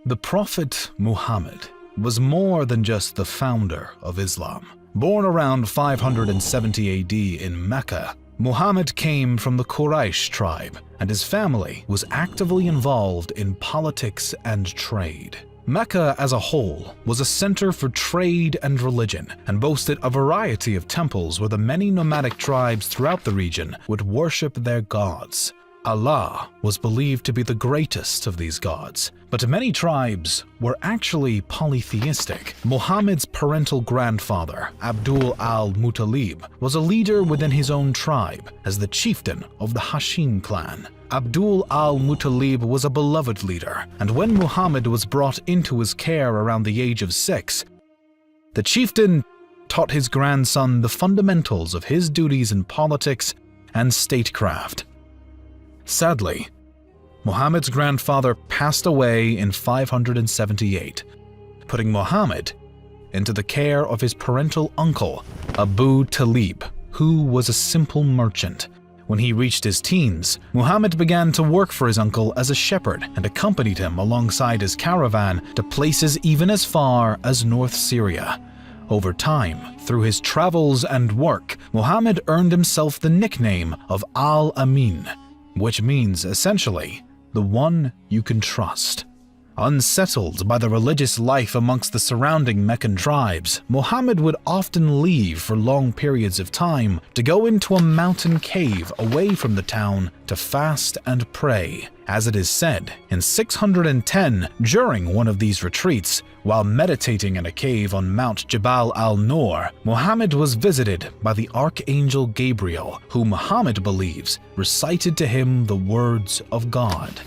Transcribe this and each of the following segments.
The Prophet Muhammad was more than just the founder of Islam. Born around 570 AD in Mecca, Muhammad came from the Quraysh tribe, and his family was actively involved in politics and trade. Mecca as a whole was a center for trade and religion, and boasted a variety of temples where the many nomadic tribes throughout the region would worship their gods. Allah was believed to be the greatest of these gods, but many tribes were actually polytheistic. Muhammad's parental grandfather, Abdul al-Muttalib, was a leader within his own tribe as the chieftain of the Hashim clan. Abdul al-Muttalib was a beloved leader, and when Muhammad was brought into his care around the age of 6, the chieftain taught his grandson the fundamentals of his duties in politics and statecraft. Sadly, Muhammad's grandfather passed away in 578, putting Muhammad into the care of his parental uncle, Abu Talib, who was a simple merchant. When he reached his teens, Muhammad began to work for his uncle as a shepherd and accompanied him alongside his caravan to places even as far as North Syria. Over time, through his travels and work, Muhammad earned himself the nickname of Al-Amin, which means essentially, the one you can trust. Unsettled by the religious life amongst the surrounding Meccan tribes, Muhammad would often leave for long periods of time to go into a mountain cave away from the town to fast and pray. As it is said, in 610, during one of these retreats, while meditating in a cave on Mount Jabal al-Nur, Muhammad was visited by the Archangel Gabriel, who Muhammad believes recited to him the words of God.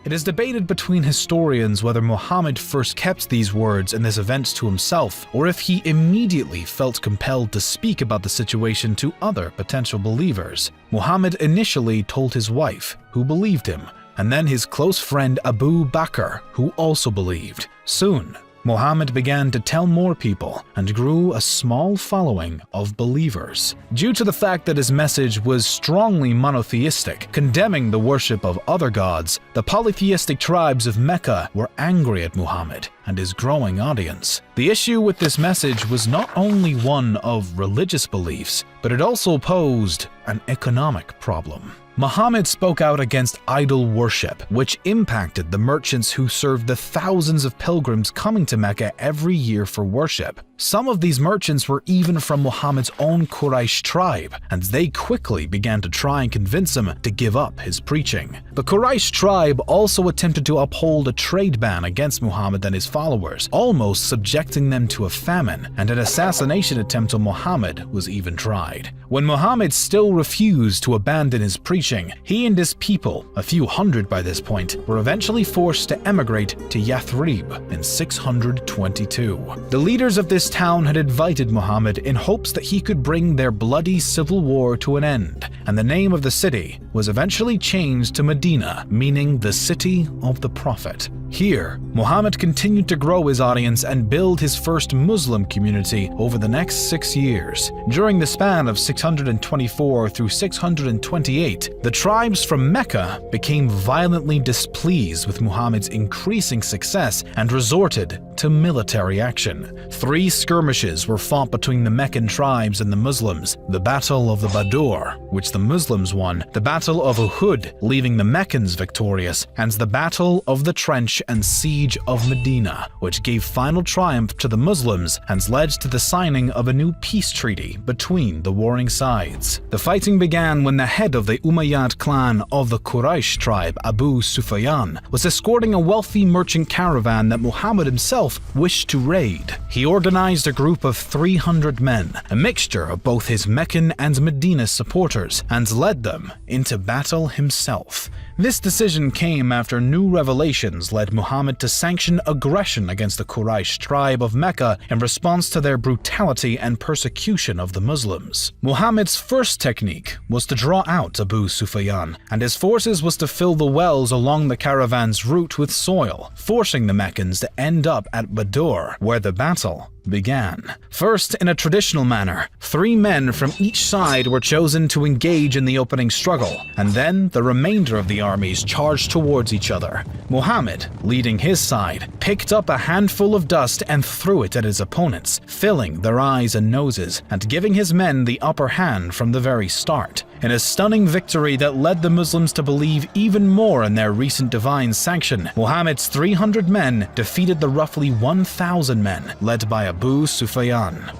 It is debated between historians whether Muhammad first kept these words and this event to himself, or if he immediately felt compelled to speak about the situation to other potential believers. Muhammad initially told his wife, who believed him, and then his close friend Abu Bakr, who also believed. Soon, Muhammad began to tell more people and grew a small following of believers. Due to the fact that his message was strongly monotheistic, condemning the worship of other gods, the polytheistic tribes of Mecca were angry at Muhammad and his growing audience. The issue with this message was not only one of religious beliefs, but it also posed an economic problem. Muhammad spoke out against idol worship, which impacted the merchants who served the thousands of pilgrims coming to Mecca every year for worship. Some of these merchants were even from Muhammad's own Quraysh tribe, and they quickly began to try and convince him to give up his preaching. The Quraysh tribe also attempted to uphold a trade ban against Muhammad and his followers, almost subjecting them to a famine, and an assassination attempt on Muhammad was even tried. When Muhammad still refused to abandon his preaching, he and his people, a few hundred by this point, were eventually forced to emigrate to Yathrib in 622. The leaders of this town had invited Muhammad in hopes that he could bring their bloody civil war to an end, and the name of the city was eventually changed to Medina, meaning the city of the Prophet. Here, Muhammad continued to grow his audience and build his first Muslim community over the next 6 years. During the span of 624 through 628, the tribes from Mecca became violently displeased with Muhammad's increasing success and resorted to military action. 3 skirmishes were fought between the Meccan tribes and the Muslims: the Battle of the Badr, which the Muslims won, the Battle of Uhud, leaving the Meccans victorious, and the Battle of the Trench and Siege of Medina, which gave final triumph to the Muslims and led to the signing of a new peace treaty between the warring sides. The fighting began when the head of the Umayyad clan of the Quraysh tribe, Abu Sufyan, was escorting a wealthy merchant caravan that Muhammad himself wished to raid. He organized a group of 300 men, a mixture of both his Meccan and Medina supporters, and led them into battle himself. This decision came after new revelations led Muhammad to sanction aggression against the Quraysh tribe of Mecca in response to their brutality and persecution of the Muslims. Muhammad's first technique was to draw out Abu Sufyan, and his forces was to fill the wells along the caravan's route with soil, forcing the Meccans to end up at Badr, where the battle began. First, in a traditional manner, 3 men from each side were chosen to engage in the opening struggle, and then the remainder of the armies charged towards each other. Muhammad, leading his side, picked up a handful of dust and threw it at his opponents, filling their eyes and noses, and giving his men the upper hand from the very start. In a stunning victory that led the Muslims to believe even more in their recent divine sanction, Muhammad's 300 men defeated the roughly 1,000 men led by Abu Sufyan.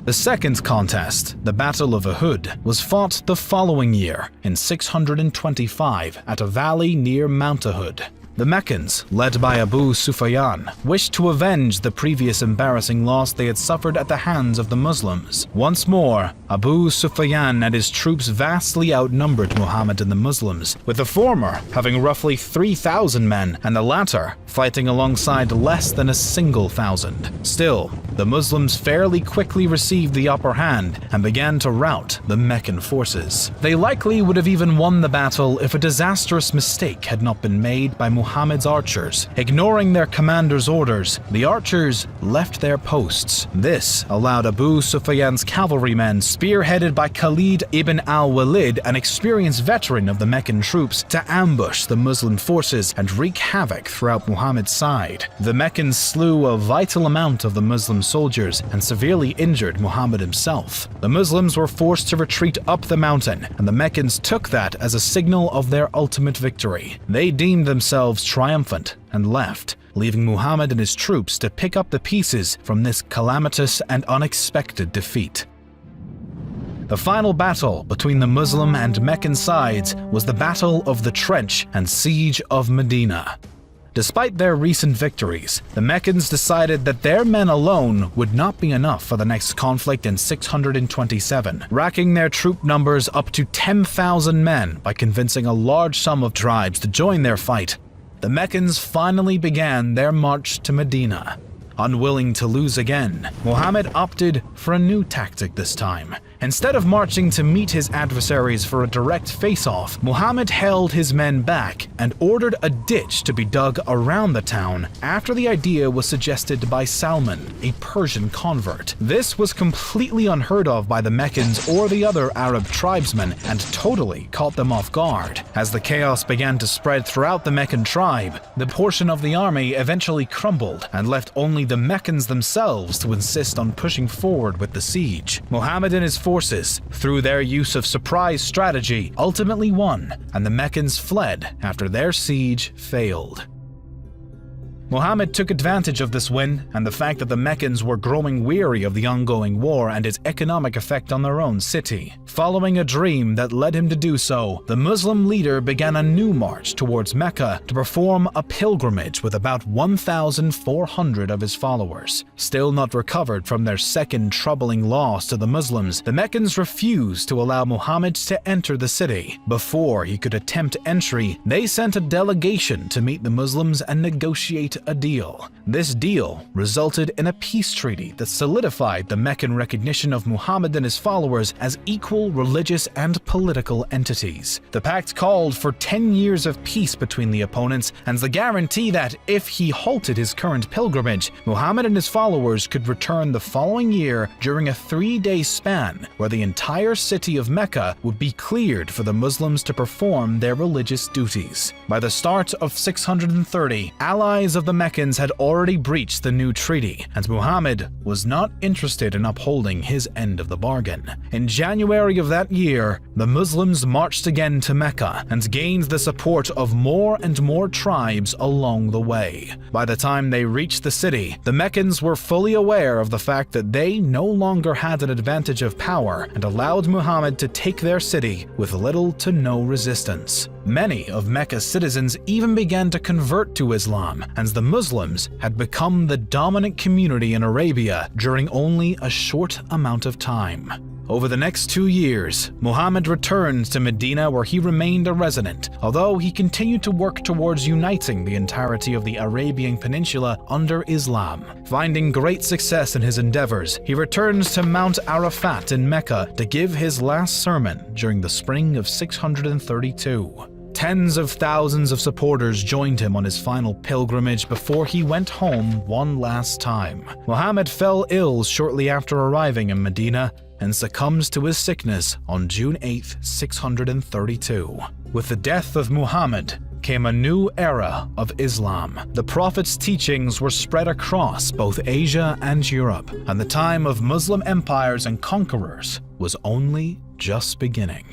The second contest, the Battle of Uhud, was fought the following year, in 625, at a valley near Mount Uhud. The Meccans, led by Abu Sufyan, wished to avenge the previous embarrassing loss they had suffered at the hands of the Muslims. Once more, Abu Sufyan and his troops vastly outnumbered Muhammad and the Muslims, with the former having roughly 3,000 men and the latter fighting alongside less than a single thousand. Still, the Muslims fairly quickly received the upper hand and began to rout the Meccan forces. They likely would have even won the battle if a disastrous mistake had not been made by Muhammad's archers. Ignoring their commander's orders, the archers left their posts. This allowed Abu Sufyan's cavalrymen, spearheaded by Khalid ibn al-Walid, an experienced veteran of the Meccan troops, to ambush the Muslim forces and wreak havoc throughout Muhammad's side. The Meccans slew a vital amount of the Muslim soldiers and severely injured Muhammad himself. The Muslims were forced to retreat up the mountain, and the Meccans took that as a signal of their ultimate victory. They deemed themselves triumphant and left, leaving Muhammad and his troops to pick up the pieces from this calamitous and unexpected defeat. The final battle between the Muslim and Meccan sides was the Battle of the Trench and Siege of Medina. Despite their recent victories, the Meccans decided that their men alone would not be enough for the next conflict in 627, racking their troop numbers up to 10,000 men by convincing a large sum of tribes to join their fight. The Meccans finally began their march to Medina. Unwilling to lose again, Muhammad opted for a new tactic this time. Instead of marching to meet his adversaries for a direct face-off, Muhammad held his men back and ordered a ditch to be dug around the town after the idea was suggested by Salman, a Persian convert. This was completely unheard of by the Meccans or the other Arab tribesmen and totally caught them off guard. As the chaos began to spread throughout the Meccan tribe, the portion of the army eventually crumbled and left only the Meccans themselves to insist on pushing forward with the siege. Muhammad and his forces, through their use of surprise strategy, ultimately won, and the Meccans fled after their siege failed. Muhammad took advantage of this win and the fact that the Meccans were growing weary of the ongoing war and its economic effect on their own city. Following a dream that led him to do so, the Muslim leader began a new march towards Mecca to perform a pilgrimage with about 1,400 of his followers. Still not recovered from their second troubling loss to the Muslims, the Meccans refused to allow Muhammad to enter the city. Before he could attempt entry, they sent a delegation to meet the Muslims and negotiate a deal. This deal resulted in a peace treaty that solidified the Meccan recognition of Muhammad and his followers as equal religious and political entities. The pact called for 10 years of peace between the opponents and the guarantee that if he halted his current pilgrimage, Muhammad and his followers could return the following year during a 3-day span where the entire city of Mecca would be cleared for the Muslims to perform their religious duties. By the start of 630, allies of the Meccans had already breached the new treaty, and Muhammad was not interested in upholding his end of the bargain. In January of that year, the Muslims marched again to Mecca and gained the support of more and more tribes along the way. By the time they reached the city, the Meccans were fully aware of the fact that they no longer had an advantage of power and allowed Muhammad to take their city with little to no resistance. Many of Mecca's citizens even began to convert to Islam, and the Muslims had become the dominant community in Arabia during only a short amount of time. Over the next 2 years, Muhammad returned to Medina where he remained a resident, although he continued to work towards uniting the entirety of the Arabian Peninsula under Islam. Finding great success in his endeavors, he returns to Mount Arafat in Mecca to give his last sermon during the spring of 632. Tens of thousands of supporters joined him on his final pilgrimage before he went home one last time. Muhammad fell ill shortly after arriving in Medina and succumbs to his sickness on June 8, 632. With the death of Muhammad came a new era of Islam. The Prophet's teachings were spread across both Asia and Europe, and the time of Muslim empires and conquerors was only just beginning.